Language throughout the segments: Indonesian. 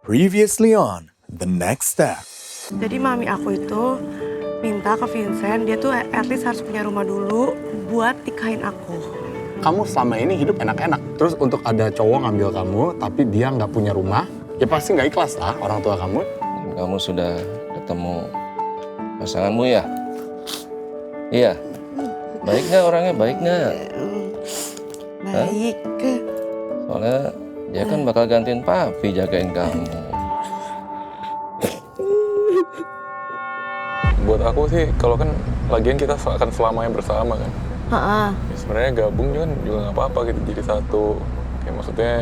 Previously on The Next Step. Jadi mami aku itu minta ke Vincent, dia tuh at least harus punya rumah dulu buat nikahin aku. Kamu selama ini hidup enak-enak. Terus untuk ada cowok ngambil kamu, tapi dia nggak punya rumah, ya pasti nggak ikhlas lah orang tua kamu. Kamu sudah ketemu pasanganmu ya? Iya. Baik nggak orangnya? Baik nggak? Baik. Soalnya dia kan bakal gantiin papi jagain kamu. Buat aku sih, kalau kan lagian kita akan selamanya bersama kan. Ya, sebenarnya gabung juga nggak apa-apa gitu, jadi satu. Kayak maksudnya,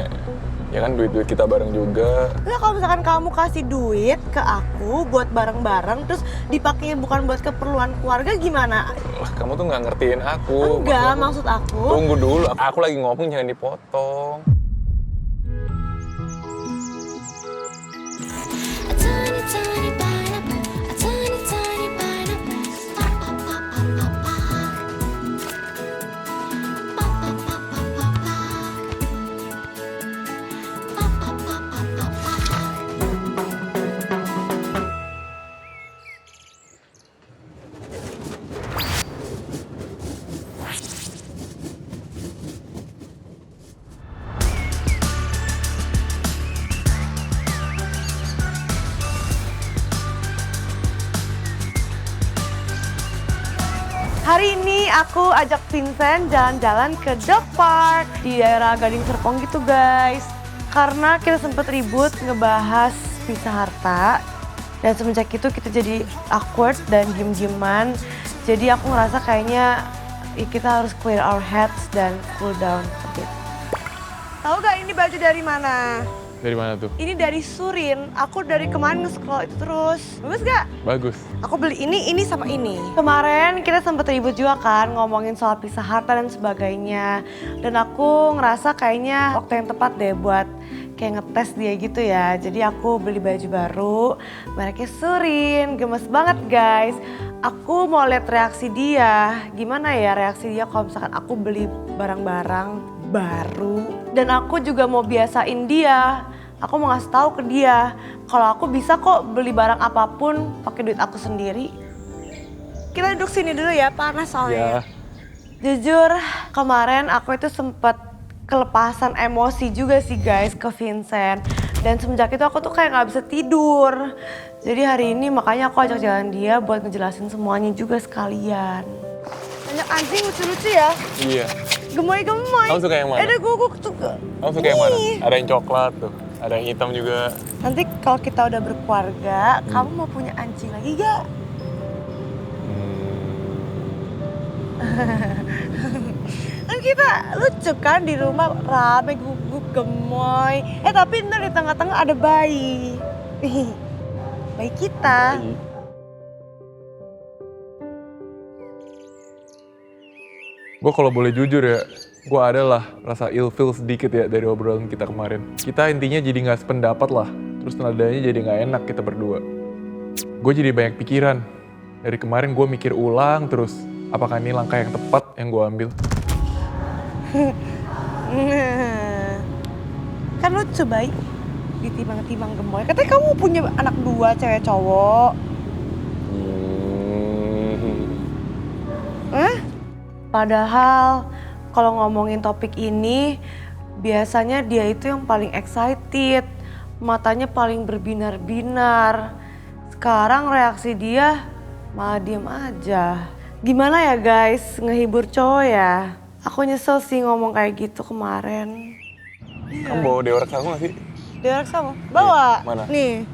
ya kan duit-duit kita bareng juga. Nah kalau misalkan kamu kasih duit ke aku buat bareng-bareng, terus dipakai bukan buat keperluan keluarga gimana? Lah, kamu tuh nggak ngertiin aku. Enggak, maksud aku. Tunggu dulu, aku lagi ngomong jangan dipotong. Hari ini aku ajak Vincent jalan-jalan ke dog park di daerah Gading Serpong gitu guys. Karena kita sempet ribut ngebahas pisah harta. Dan semenjak itu kita jadi awkward dan diem-dieman. Jadi aku ngerasa kayaknya kita harus clear our heads dan cool down a bit. Tahu gak ini baju dari mana? Dari mana tuh? Ini dari Surin. Aku dari kemarin nge-scroll itu terus. Bagus gak? Bagus. Aku beli ini sama ini. Kemarin kita sempet ribut juga kan ngomongin soal pisah harta dan sebagainya. Dan aku ngerasa kayaknya waktu yang tepat deh buat kayak ngetes dia gitu ya. Jadi aku beli baju baru, mereknya Surin. Gemes banget guys. Aku mau lihat reaksi dia. Gimana ya reaksi dia kalau misalkan aku beli barang-barang baru. Dan aku juga mau biasain dia. Aku mau ngasih tahu ke dia kalau aku bisa kok beli barang apapun pakai duit aku sendiri. Kita duduk sini dulu ya, panas soalnya. Ya. Jujur kemarin aku itu sempet kelepasan emosi juga sih guys ke Vincent. Dan semenjak itu aku tuh kayak gak bisa tidur. Jadi hari ini makanya aku ajak jalan dia buat ngejelasin semuanya juga sekalian. Banyak anjing lucu-lucu ya. Iya. Gemoy-gemoy. Kamu suka yang mana? Ada guguk suka. Kamu suka yang mana? Ada yang coklat tuh, ada yang hitam juga. Nanti kalau kita udah berkeluarga, kamu mau punya anjing lagi gak? Kan kita lucu kan di rumah rame guguk gemoy. Tapi ntar di tengah-tengah ada bayi. Bayi kita. Gue kalau boleh jujur ya, gue adalah rasa ilfeel sedikit ya dari obrolan kita kemarin. Kita intinya jadi nggak sependapat lah, terus nadanya jadi nggak enak kita berdua. Gue jadi banyak pikiran. Dari kemarin gue mikir ulang terus, apakah ini langkah yang tepat yang gue ambil? Kan lucu bayi, ditimbang-timbang gemoy. Katanya kamu punya anak 2 cewek cowok. Padahal kalau ngomongin topik ini, biasanya dia itu yang paling excited. Matanya paling berbinar-binar. Sekarang reaksi dia malah diem aja. Gimana ya guys, ngehibur cowok ya? Aku nyesel sih ngomong kayak gitu kemarin. Kamu bawa Deorex aku nggak sih? Deorex sama? Bawa. Mana? Nih.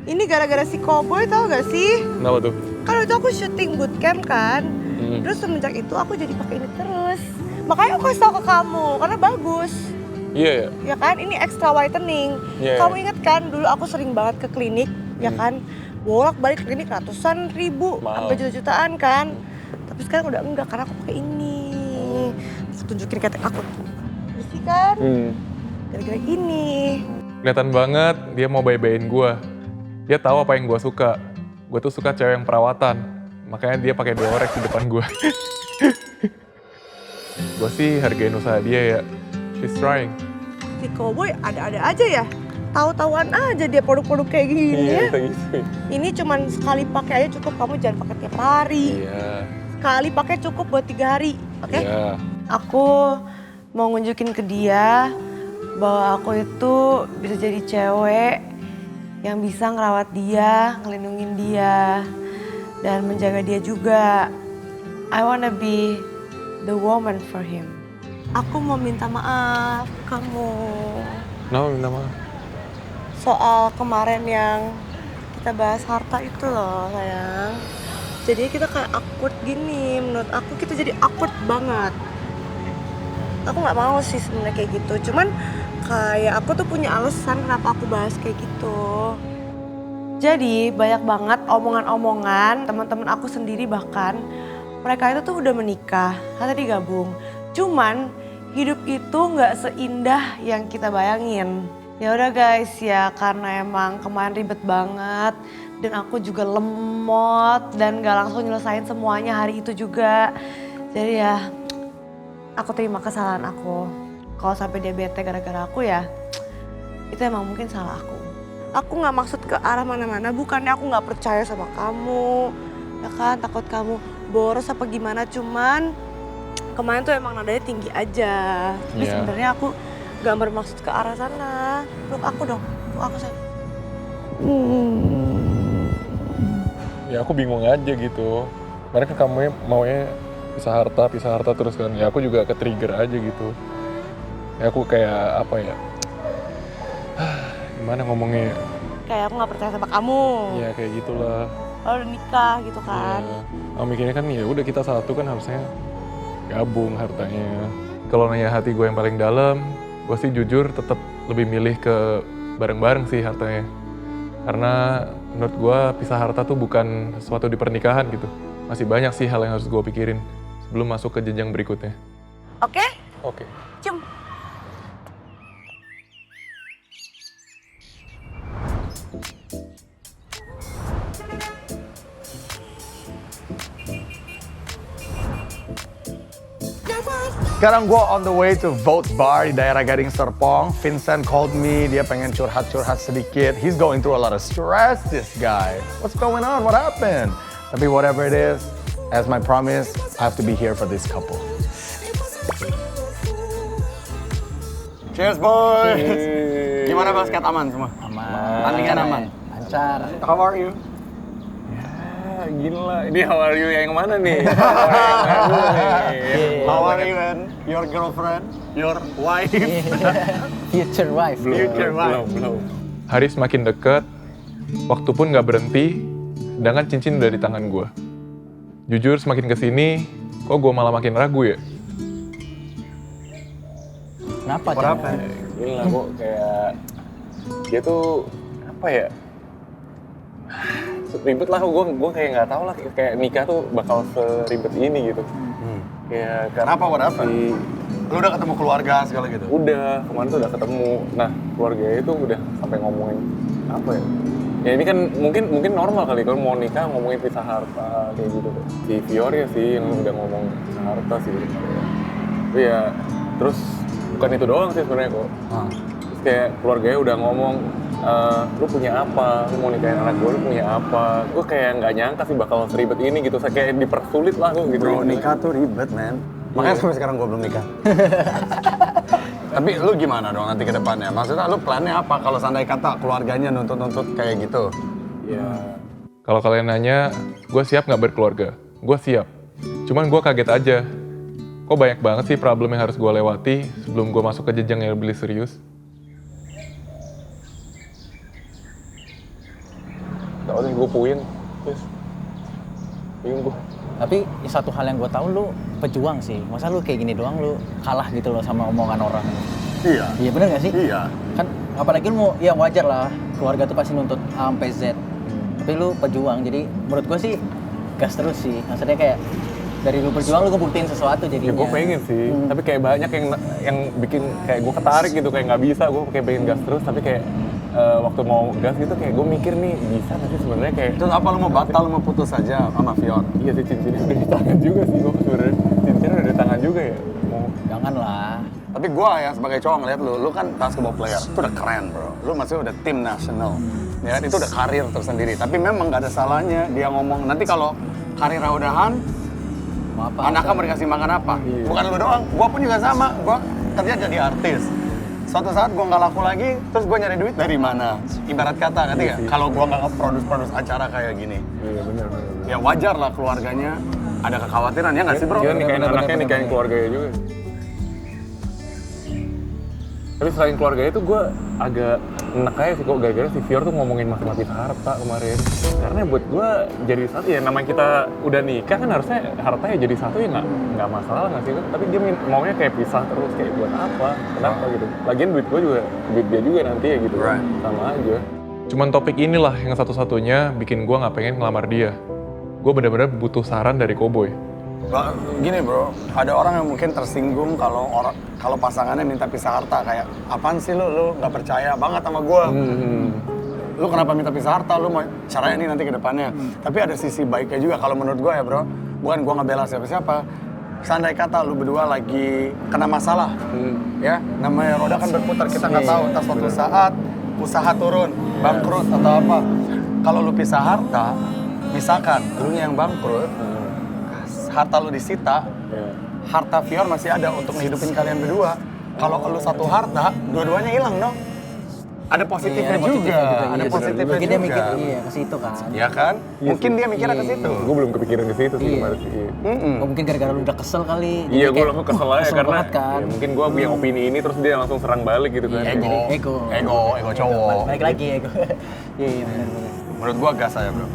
Ini gara-gara si Cowboy tau gak sih? Kenapa tuh? Kan itu aku syuting bootcamp kan. Terus semenjak itu aku jadi pakai ini terus. Makanya aku kasih tau ke kamu, karena bagus. Iya ya? Ya kan, ini extra whitening. Iya, Kamu iya. inget kan, dulu aku sering banget ke klinik, ya kan. Bolak-balik klinik ratusan ribu, Mahal. sampai juta-jutaan kan. Tapi sekarang udah enggak, karena aku pakai ini. Aku tunjukin ketek aku. Bersih kan? Gara-gara ini. Kelihatan banget dia mau bayi-bayin gue. Dia tahu apa yang gue suka. Gue tuh suka cewek yang perawatan. Makanya dia pakai Deorex di depan gue. Gue sih hargain usaha dia ya. She's trying. Si Cowboy ada-ada aja ya. Tahu-tahuan aja dia produk-produk kayak gini ya. gitu. Ini cuman sekali pakai aja cukup, kamu jangan pakai tiap hari. Iya. Sekali pakai cukup buat 3 hari, oke? Iya. Aku mau nunjukin ke dia bahwa aku itu bisa jadi cewek yang bisa ngerawat dia, ngelindungin dia, dan menjaga dia juga. I wanna be the woman for him. Aku mau minta maaf kamu Kenapa minta maaf? soal kemarin yang kita bahas harta itu loh sayang. Jadi kita kayak awkward gini, menurut aku kita jadi awkward banget. Aku nggak mau sih sebenarnya kayak gitu, cuman kayak aku tuh punya alasan kenapa aku bahas kayak gitu. Jadi banyak banget omongan-omongan teman-teman aku sendiri, bahkan mereka itu tuh udah menikah, katanya digabung. Cuman hidup itu nggak seindah yang kita bayangin. Ya udah guys ya, karena emang kemarin ribet banget dan aku juga lemot dan gak langsung nyelesain semuanya hari itu juga. Jadi ya aku terima kesalahan aku. Kalau sampai dia bete gara-gara aku ya itu emang mungkin salah aku. Aku gak maksud ke arah mana-mana, bukannya aku gak percaya sama kamu. Ya kan, takut kamu boros apa gimana, cuman kemarin tuh emang nadanya tinggi aja. Tapi Iya. sebenarnya aku gak bermaksud ke arah sana. Peluk aku dong, peluk aku sayang. Ya aku bingung aja gitu. Mereka kamu maunya pisah harta terus kan. Ya aku juga ke-trigger aja gitu. Ya aku kayak apa ya? Gimana ngomongnya? Kayak aku gak percaya sama kamu. Ya kayak gitulah. Lo udah nikah gitu kan. Ya. Aku mikirnya kan ya udah kita satu kan harusnya gabung hartanya. Kalau nanya hati gue yang paling dalam, gue sih jujur tetap lebih milih ke bareng-bareng sih hartanya. Karena menurut gue pisah harta tuh bukan sesuatu di pernikahan gitu. Masih banyak sih hal yang harus gue pikirin sebelum masuk ke jenjang berikutnya. Oke? Oke. Cium. Sekarang gue on the way to Vote Bar di daerah Gading Serpong. Vincent called me, dia pengen curhat-curhat sedikit. He's going through a lot of stress, this guy. What's going on? What happened? Tapi whatever it is, as my promise, I have to be here for this couple. Cheers, boys! Gimana basket aman semua? Aman. Tandingan aman? Lancar. How are you? Ya gila, ini how are you yang mana nih? How are you and your girlfriend, your wife? Future wife. Future wife. Belum. Hari semakin dekat, waktu pun nggak berhenti, sedangkan cincin udah di tangan gue. Jujur semakin kesini, kok gue malah makin ragu ya? Kenapa, Kenapa? Chan? Gila kok kayak dia tuh apa ya? Ribet lah, gue kayak nggak tahu lah kayak nikah tuh bakal seribet ini gitu. Kayak Kenapa? What happened? si- Lu udah ketemu keluarga segala gitu? Udah, kemarin tuh udah ketemu. Nah, keluarganya itu udah sampai ngomongin apa ya? Ya ini kan mungkin normal kali kalau mau nikah ngomongin pisah harta kayak gitu. Si Fior ya sih yang udah ngomong pisah harta sih. Tapi ya terus bukan itu doang sih sebenarnya kok. Terus kayak keluarganya udah ngomong, lu punya apa? Lu mau nikahin anak gue, lu punya apa? Gue kayak nggak nyangka sih bakal seribet ini gitu. Saya kayak dipersulit lah gue gitu. Bro, nikah tuh ribet, man. Makanya sampai sekarang gue belum nikah. Tapi lu gimana dong nanti ke depannya? Maksudnya lu plannya apa kalau seandainya kata keluarganya nuntut-nuntut kayak gitu? Ya. Kalau kalian nanya, gue siap nggak berkeluarga? Gue siap. Cuman gue kaget aja. Kok banyak banget sih problem yang harus gue lewati sebelum gue masuk ke jenjang yang lebih serius? Tau nih, gue puin. Terus, bingung gue. Tapi satu hal yang gue tahu lu pejuang sih. Masa lu kayak gini doang lu kalah gitu loh sama omongan orang. Iya. Iya bener gak sih? Iya. Kan apalagi lu mau, ya wajar lah. Keluarga tuh pasti nuntut A sampai Z. Tapi lu pejuang, jadi menurut gue sih gas terus sih. Maksudnya kayak dari lu berjuang lu ngebuktiin sesuatu Ya jadinya. gue pengen sih, tapi kayak banyak yang bikin kayak gue ketarik gitu, kayak nggak bisa. Gue kayak pengen gas terus, tapi kayak waktu mau gas gitu kayak gue mikir nih bisa nggak sih sebenarnya kayak Terus apa lu mau batal, lu mau putus aja sama Fior? iya sih cincinnya udah di tangan juga sih gue sebenarnya cincinnya udah di tangan juga ya mau Jangan lah. Tapi Tapi gue ya sebagai cowok ngeliat lu kan basketball player, itu udah keren bro. Lu maksudnya udah tim nasional, ya kan? Itu udah karir tersendiri. Tapi memang gak ada salahnya dia ngomong, nanti kalau karirnya udahan, anaknya mau dikasih makan apa? Bukan lu doang, gue pun juga sama. Gue kerja jadi artis. Suatu saat gue nggak laku lagi, terus gue nyari duit dari mana? Ibarat kata, ngerti nggak? Kalau gue nggak nge-produce acara kayak gini. Iya benar. Ya wajar lah keluarganya ada kekhawatiran, ya nggak sih bro? Dia nikahin anaknya, nikahin keluarganya juga. Tapi selain keluarganya tuh gue agak enak aja sih kok gara-gara si Fior tuh ngomongin matematika harta kemarin. Karena buat gue jadi satu ya, namanya kita udah nikah kan harusnya hartanya jadi satu ya nggak masalah nggak sih? Tapi dia maunya kayak pisah terus, kayak buat apa? Kenapa gitu? Lagian duit gue juga, duit dia juga nanti ya gitu. Right. Sama aja. Cuman topik inilah yang satu-satunya bikin gue nggak pengen ngelamar dia. Gue benar-benar butuh saran dari Cowboy. Gini bro, ada orang yang mungkin tersinggung kalau pasangannya minta pisah harta, kayak apaan sih lu nggak percaya banget sama gue. Lu kenapa minta pisah harta, lu mau caranya ini nanti ke depannya. Tapi ada sisi baiknya juga kalau menurut gue ya bro, bukan gue nggak bela siapa-siapa. Seandai kata lu berdua lagi kena masalah, ya namanya roda kan berputar, kita nggak tahu entah suatu saat usaha turun, bangkrut atau apa. Kalau lu pisah harta, misalkan lu yang bangkrut, harta lu disita, harta Fior masih ada untuk ngehidupin kalian berdua. Kalau lu satu harta, dua-duanya hilang dong. Ada positifnya juga. Ada positifnya Mungkin dia juga. mikir ke situ kan. Ya kan? Mungkin dia mikirnya ke situ. Gue belum kepikiran ke situ sih kemarin sih. Oh, mungkin gara-gara lu udah kesel kali. Iya, gue kayak, langsung kesel aja karena banget kan. ya, mungkin gue punya opini ini terus dia langsung serang balik gitu kan. Ego cowok. Balik lagi ego. Iya benar-benar. Menurut gua gas aja bro.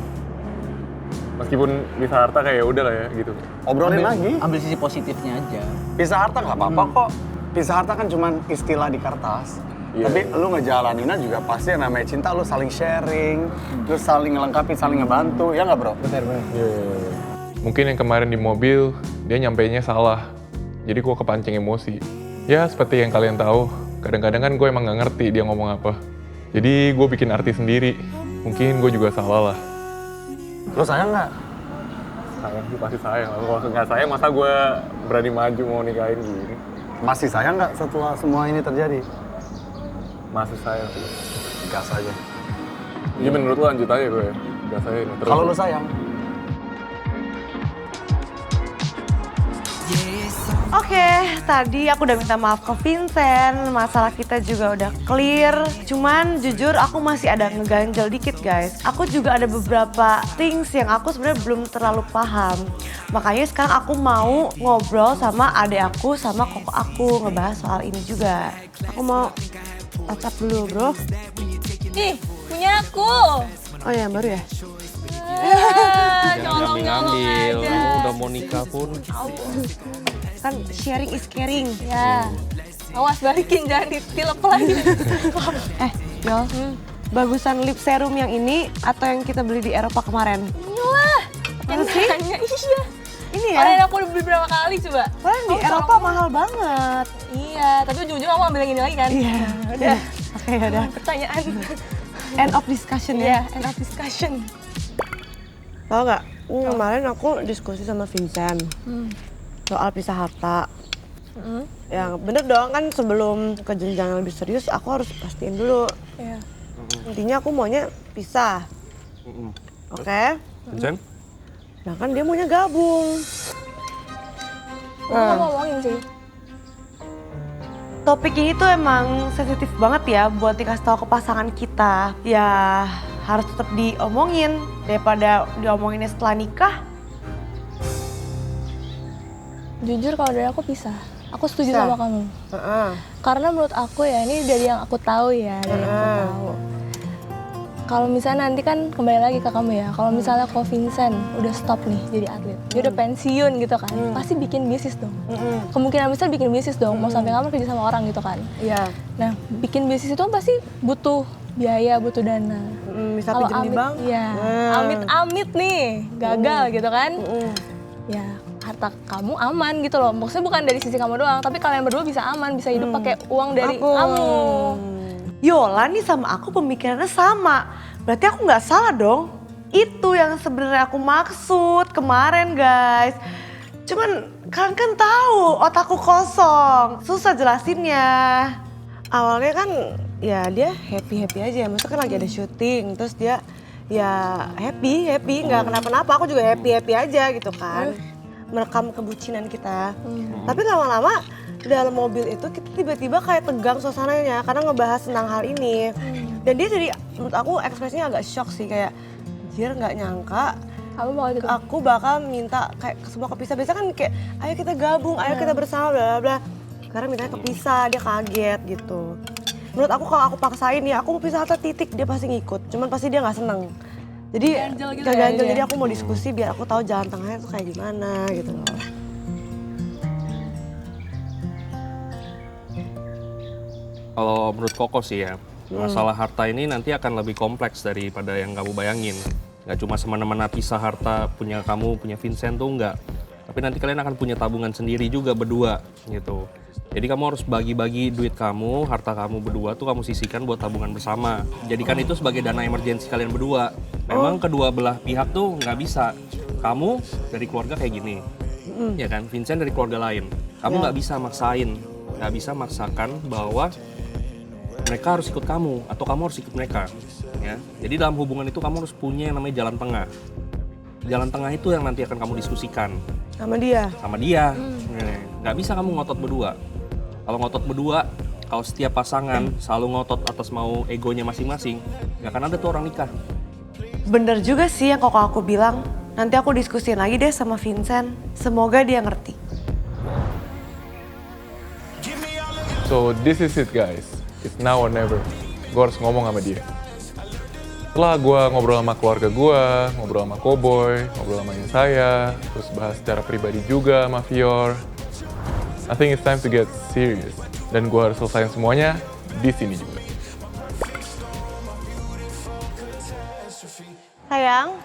Meskipun bisa harta kayak udah lah ya gitu. Obrolin lagi. Ambil sisi positifnya aja. Pisah harta nggak apa-apa kok. Pisah harta kan cuma istilah di kertas. Iya. Tapi lu ngejalaninnya juga pasti yang namanya cinta, lu saling sharing, lu saling ngelengkapi, saling ngebantu, ya nggak bro? Benar-benar. Iya. Mungkin yang kemarin di mobil dia nyampeinnya salah. Jadi gue kepancing emosi. Ya seperti yang kalian tahu, kadang-kadang kan gue emang nggak ngerti dia ngomong apa. Jadi gue bikin arti sendiri. Mungkin gue juga salah lah. Lu sayang nggak? Sayang sih pasti sayang. Kalau nggak sayang masa gue berani maju mau nikahin gini. Masih sayang nggak setelah semua ini terjadi? Masih sayang sih. Gas aja. Jadi menurut lu lanjut aja gue ya? Gas aja ini terus. Kalau lu sayang? Oke, tadi aku udah minta maaf ke Vincent, masalah kita juga udah clear. Cuman jujur aku masih ada ngeganjel dikit guys. Aku juga ada beberapa things yang aku sebenarnya belum terlalu paham. Makanya sekarang aku mau ngobrol sama adek aku sama koko aku ngebahas soal ini juga. Aku mau touch up dulu bro. Nih, punya aku. Oh ya baru ya? Jangan ngambil, kamu udah mau nikah pun. Kan sharing is caring. Ya, awas balikin jangan ditilep lagi. Yol, bagusan lip serum yang ini atau yang kita beli di Eropa kemarin? Iyalah, yang Mana sih? nanya iya. Ini ya? Orang aku udah beli berapa kali coba? Kan di Eropa mahal banget. Iya, tapi ujung-ujung aku ambil yang ini lagi kan? Iya. Udah, Oke udah. pertanyaan. End of discussion Iya, ya. end of discussion. Tahu nggak? Kemarin aku diskusi sama Vincent soal pisah harta. Yang bener dong kan sebelum ke jenjang yang lebih serius aku harus pastiin dulu. Iya. Intinya aku maunya pisah. Oke? Vincent? Nah kan dia maunya gabung. Aku mau ngomongin sih. Topik ini tuh emang sensitif banget ya buat dikasih tahu ke pasangan kita. Ya harus tetap diomongin daripada diomonginnya setelah nikah. Jujur kalau dari aku pisah. Aku setuju Pisah? sama kamu. Karena menurut aku ya, ini dari yang aku tahu ya, dari yang aku tahu. Kalau misalnya nanti kan kembali lagi ke kamu ya, kalau misalnya kok Vincent udah stop nih jadi atlet, dia udah pensiun gitu kan, pasti bikin bisnis dong. Kemungkinan besar bikin bisnis dong, mau sampai kamu kerja sama orang gitu kan. Iya. Nah, bikin bisnis itu pasti butuh biaya, butuh dana. Bisa Kalau pinjem di bank. Iya, amit-amit nih, gagal gitu kan. Ya, harta kamu aman gitu loh. Maksudnya bukan dari sisi kamu doang, tapi kalian berdua bisa aman, bisa hidup pakai uang dari kamu. Yola nih sama aku pemikirannya sama. Berarti aku nggak salah dong. Itu yang sebenarnya aku maksud kemarin guys. Cuman kalian kan tahu otakku kosong, susah jelasinnya. Awalnya kan ya dia happy aja, maksudnya kan lagi ada syuting, terus dia ya happy, nggak kenapa-napa, aku juga happy aja gitu kan. Merekam kebucinan kita. Tapi lama-lama di dalam mobil itu kita tiba-tiba kayak tegang suasananya karena ngebahas tentang hal ini. Dan dia jadi menurut aku ekspresinya agak shock sih, kayak anjir nggak nyangka aku bakal minta kayak semua kepisah. Biasa kan kayak ayo kita gabung, ayo kita bersama bla bla. Karena mintanya kepisah, dia kaget gitu. Menurut aku kalau aku paksain ya aku mau pisah atau titik dia pasti ngikut. Cuman pasti dia nggak seneng. Jadi ganjel jadi aku mau diskusi biar aku tahu jalan tengahnya tuh kayak gimana gitu loh. Kalau menurut Koko sih ya, masalah harta ini nanti akan lebih kompleks daripada yang kamu bayangin. Nggak cuma semena-mena pisah harta punya kamu, punya Vincent tuh enggak. Tapi nanti kalian akan punya tabungan sendiri juga berdua gitu. Jadi kamu harus bagi-bagi duit kamu, harta kamu berdua tuh kamu sisihkan buat tabungan bersama. Jadikan itu sebagai dana emergensi kalian berdua. Memang kedua belah pihak tuh nggak bisa. Kamu dari keluarga kayak gini, ya kan? Vincent dari keluarga lain. Kamu nggak bisa maksain, nggak bisa maksakan bahwa mereka harus ikut kamu atau kamu harus ikut mereka. Ya. Jadi dalam hubungan itu kamu harus punya yang namanya jalan tengah. Jalan tengah itu yang nanti akan kamu diskusikan. Sama dia? Sama dia. Nggak bisa kamu ngotot berdua. Kalau ngotot berdua, kalau setiap pasangan selalu ngotot atas mau egonya masing-masing, nggak akan ada tuh orang nikah. Bener juga sih yang koko aku bilang. Nanti aku diskusin lagi deh sama Vincent. Semoga dia ngerti. So this is it guys, it's now or never. Gue harus ngomong sama dia. Setelah gue ngobrol sama keluarga gue, ngobrol sama Cowboy, ngobrol sama saya, terus bahas secara pribadi juga sama Fior, I think it's time to get serious. Dan gue harus selesaiin semuanya di sini juga. Sayang,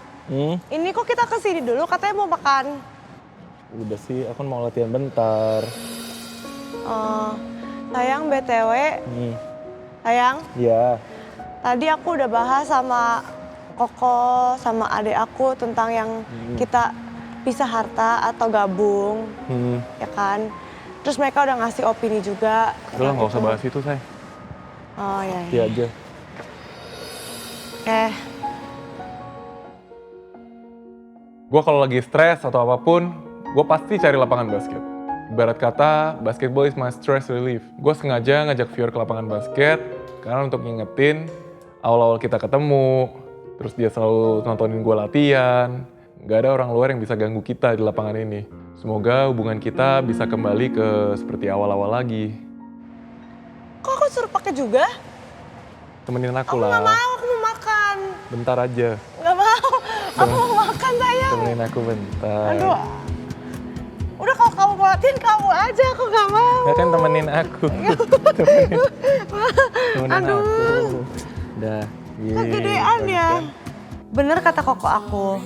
ini kok kita kesini dulu katanya mau makan. Udah sih, aku mau latihan bentar. Sayang BTW, sayang. Iya. Tadi aku udah bahas sama Koko, sama adik aku tentang yang kita pisah harta atau gabung, ya kan. Terus mereka udah ngasih opini juga. Udah lah, nggak usah bahas itu, say. Oh iya. Iya aja. Oke. Gue kalau lagi stres atau apapun, gue pasti cari lapangan basket. Ibarat kata, basketball is my stress relief. Gue sengaja ngajak Fior ke lapangan basket, karena untuk ngingetin awal-awal kita ketemu, terus dia selalu nontonin gue latihan. Gak ada orang luar yang bisa ganggu kita di lapangan ini. Semoga hubungan kita bisa kembali ke seperti awal-awal lagi. Kok aku suruh pakai juga? Temenin aku Aku lah. nggak mau, aku mau makan. Bentar aja. Nggak mau, aku mau makan sayang. Temenin aku bentar. Aduh. Udah kalau kamu mau latihan kamu aja, aku nggak mau. Ya kan temenin aku. temenin Aduh. aku. Udah. Kegedean ya. Bener kata Koko aku.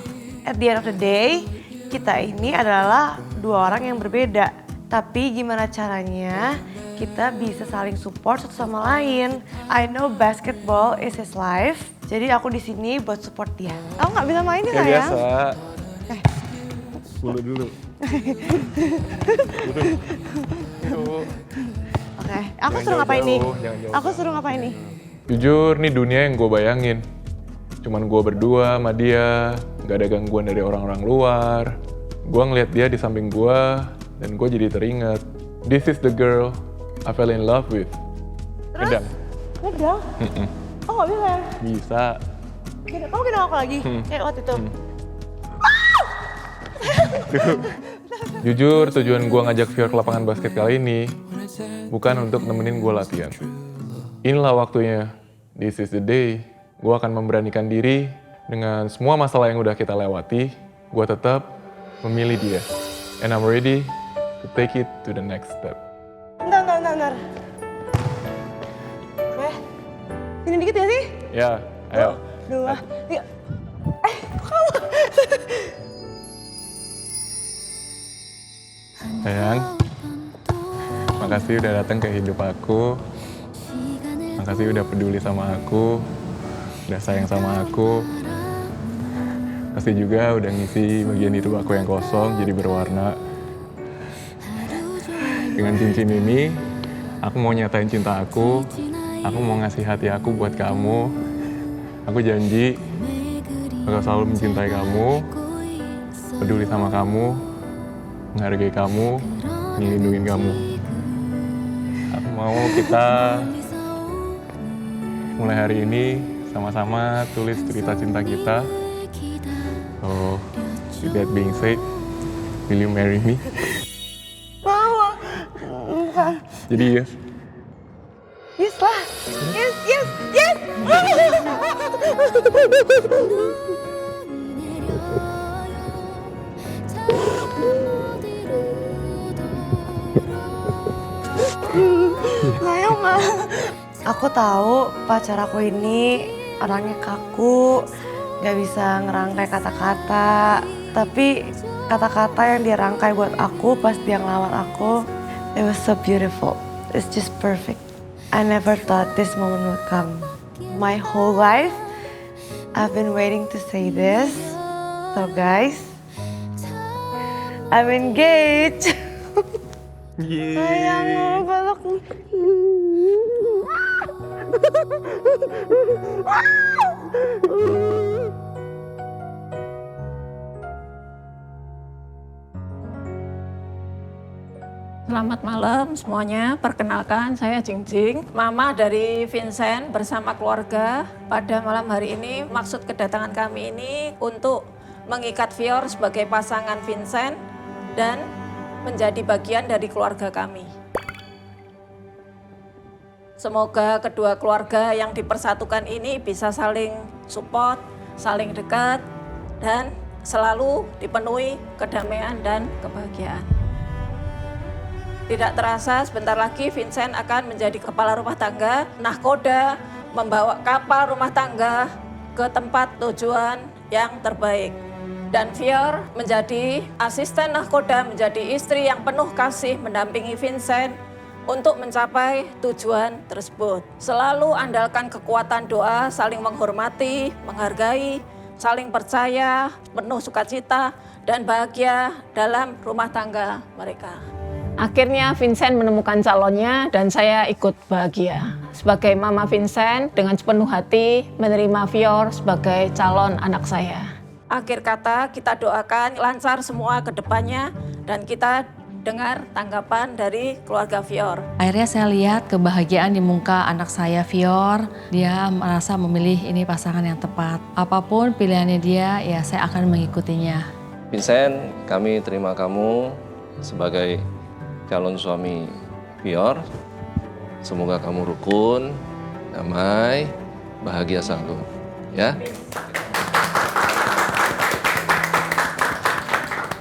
At the end of the day, kita ini adalah dua orang yang berbeda. Tapi gimana caranya kita bisa saling support satu sama lain. I know basketball is his life. Jadi aku di sini buat support dia. Kamu nggak bisa main ya Kayak sayang? biasa. Bulu dulu. Oke, aku Jangan suruh ngapain nih? jauh-jauh, jangan jauh. Aku suruh ngapain nih? Jujur, nih dunia yang gue bayangin. Cuman gue berdua sama dia, gak ada gangguan dari orang-orang luar. Gue ngeliat dia di samping gue, dan gue jadi teringat. This is the girl I fell in love with. Gedang. Ngedang? Oh nggak bisa ya? Bisa. Kamu gendong aku lagi? Kayak waktu itu? Jujur, tujuan gue ngajak Fior ke lapangan basket kali ini bukan untuk nemenin gue latihan. Inilah waktunya. This is the day. Gue akan memberanikan diri dengan semua masalah yang udah kita lewati. Gue tetap memilih dia. And I'm ready to take it to the next step. Bentar. Oke. Sini dikit ya sih? Ya, ayo. 2, 3. Kok kamu? Sayang, makasih udah datang ke hidup aku. Makasih udah peduli sama aku, udah sayang sama aku. Makasih juga udah ngisi bagian hidup aku yang kosong jadi berwarna. Dengan cincin ini, aku mau nyatain cinta aku mau ngasih hati aku buat kamu. Aku janji bakal selalu mencintai kamu, peduli sama kamu, menghargai kamu, ngelindungin kamu. Aku mau kita mulai hari ini sama-sama tulis cerita cinta kita. So, with that being said, will you marry me? Jadi yes. Yes lah. Yes, yes, yes. Ayo, Ma. Aku tahu pacar aku ini orangnya kaku, gak bisa ngerangkai kata-kata. Tapi kata-kata yang dia rangkai buat aku pas dia ngelamar aku, it was so beautiful. It's just perfect. I never thought this moment would come. My whole life, I've been waiting to say this. So guys, I'm engaged. Sayang, balok. Selamat malam semuanya, perkenalkan saya Jingjing, mama dari Vincent bersama keluarga. Pada malam hari ini maksud kedatangan kami ini untuk mengikat Fior sebagai pasangan Vincent dan menjadi bagian dari keluarga kami. Semoga kedua keluarga yang dipersatukan ini bisa saling support, saling dekat, dan selalu dipenuhi kedamaian dan kebahagiaan. Tidak terasa sebentar lagi Vincent akan menjadi kepala rumah tangga, nahkoda, membawa kapal rumah tangga ke tempat tujuan yang terbaik. Dan Fior menjadi asisten nahkoda, menjadi istri yang penuh kasih mendampingi Vincent untuk mencapai tujuan tersebut. Selalu andalkan kekuatan doa, saling menghormati, menghargai, saling percaya, penuh sukacita dan bahagia dalam rumah tangga mereka. Akhirnya Vincent menemukan calonnya dan saya ikut bahagia. Sebagai mama Vincent dengan sepenuh hati menerima Fior sebagai calon anak saya. Akhir kata kita doakan lancar semua ke depannya dan kita dengar tanggapan dari keluarga Fior. Akhirnya saya lihat kebahagiaan di muka anak saya Fior. Dia merasa memilih ini pasangan yang tepat. Apapun pilihannya dia, ya saya akan mengikutinya. Vincent, kami terima kamu sebagai calon suami Fior. Semoga kamu rukun, damai, bahagia selalu. Ya.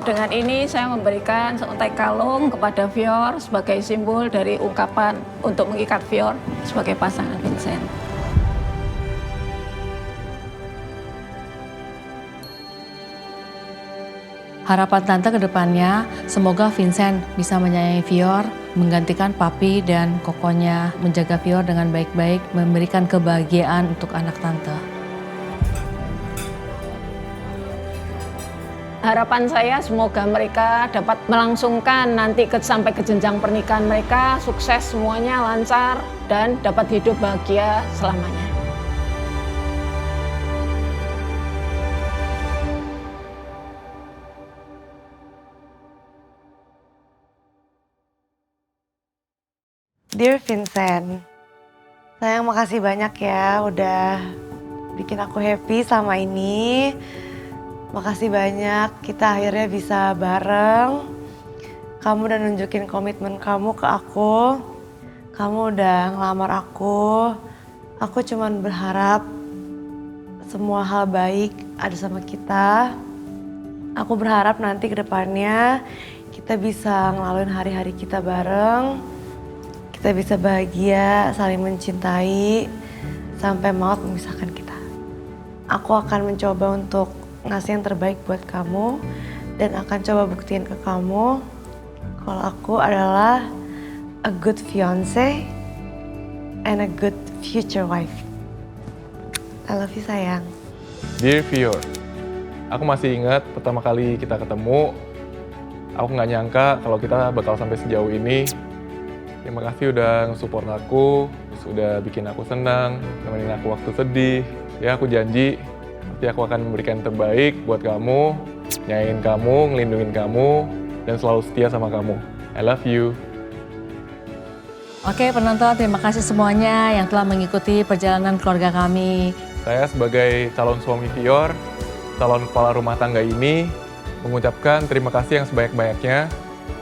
Dengan ini saya memberikan seuntai kalung kepada Fior sebagai simbol dari ungkapan untuk mengikat Fior sebagai pasangan Vincent. Harapan Tante ke depannya, semoga Vincent bisa menyayangi Fior, menggantikan papi dan kokonya, menjaga Fior dengan baik-baik, memberikan kebahagiaan untuk anak Tante. Harapan saya semoga mereka dapat melangsungkan nanti sampai ke jenjang pernikahan mereka, sukses semuanya, lancar, dan dapat hidup bahagia selamanya. Dear Vincent, sayang makasih banyak ya udah bikin aku happy sama ini. Makasih banyak, kita akhirnya bisa bareng. Kamu udah nunjukin komitmen kamu ke aku. Kamu udah ngelamar aku. Aku cuman berharap semua hal baik ada sama kita. Aku berharap nanti ke depannya kita bisa ngelaluin hari-hari kita bareng. Kita bisa bahagia, saling mencintai, sampai maut memisahkan kita. Aku akan mencoba untuk ngasih yang terbaik buat kamu dan akan coba buktiin ke kamu kalau aku adalah a good fiance and a good future wife. I love you sayang. Dear Fior, aku masih ingat pertama kali kita ketemu, aku nggak nyangka kalau kita bakal sampai sejauh ini. Terima kasih udah nge-support aku, sudah bikin aku senang, nemenin aku waktu sedih. Ya aku janji, nanti aku akan memberikan yang terbaik buat kamu, nyayain kamu, ngelindungin kamu, dan selalu setia sama kamu. I love you. Oke penonton, terima kasih semuanya yang telah mengikuti perjalanan keluarga kami. Saya sebagai calon suami Fior, calon kepala rumah tangga ini, mengucapkan terima kasih yang sebanyak-banyaknya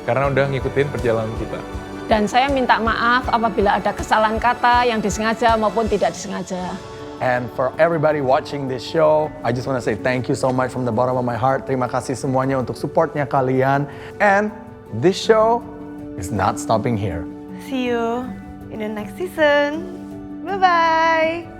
karena udah ngikutin perjalanan kita. Dan saya minta maaf apabila ada kesalahan kata yang disengaja maupun tidak disengaja. And for everybody watching this show, I just want to say thank you so much from the bottom of my heart. Terima kasih semuanya untuk supportnya kalian. And this show is not stopping here. See you in the next season. Bye-bye.